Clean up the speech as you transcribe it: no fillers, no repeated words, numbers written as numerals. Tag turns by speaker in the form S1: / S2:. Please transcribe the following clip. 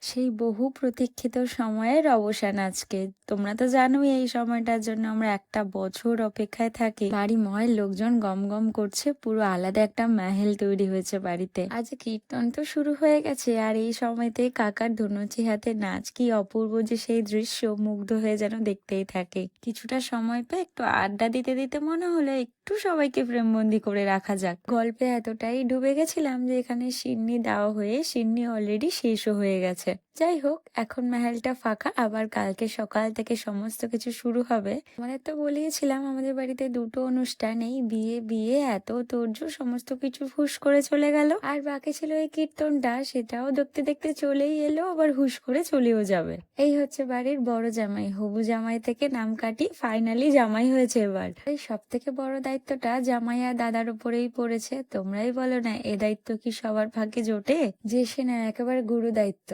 S1: সেই বহু প্রতীক্ষিত সময়ের অবসান আজকে। তোমরা তো জানোই এই সময়টার জন্য আমরা একটা বছর অপেক্ষায় থাকি। বাড়ি ময় লোকজন গম গম করছে, পুরো আলাদা একটা মাহেল তৈরি হয়েছে বাড়িতে। আজ কীর্তন তো শুরু হয়ে গেছে, আর এই সময়তে কাকার ধুনুচি হাতে নাচ, কি অপূর্ব যে সেই দৃশ্য, মুগ্ধ হয়ে যেন দেখতেই থাকে। কিছুটা সময় পেয়ে একটু আড্ডা দিতে দিতে মনে হলো একটু সবাইকে ফ্রেমবন্দি করে রাখা যাক। গল্পে এতটাই ডুবে গেছিলাম যে এখানে সিন্নি দেওয়া হয়ে সিন্নি অলরেডি শেষও হয়ে গেছে। যাই হোক, এখন মেহেলটা ফাঁকা, আবার কালকে সকাল থেকে সমস্ত কিছু শুরু হবে। আমাদের তো বলিয়েছিলাম আমাদের বাড়িতে দুটো অনুষ্ঠান, এই বিয়ে বিয়ে এত তোড়জোড়, সমস্ত কিছু হুশ করে চলে গেল। আর বাকি ছিল এই কীর্তনটা, সেটাও দেখতে দেখতে চলেই এলো, আবার হুশ করে চলেও যাবে। এই হচ্ছে বাড়ির বড় জামাই, হবু জামাই থেকে নাম কাটি ফাইনালি জামাই হয়েছে এবার। এই সব থেকে বড় দায়িত্বটা জামাই আর দাদার উপরেই পড়েছে। তোমরাই বলো না, এ দায়িত্ব কি সবার ভাগ্যে জোটে? যে সে না একেবারে গুরু দায়িত্ব।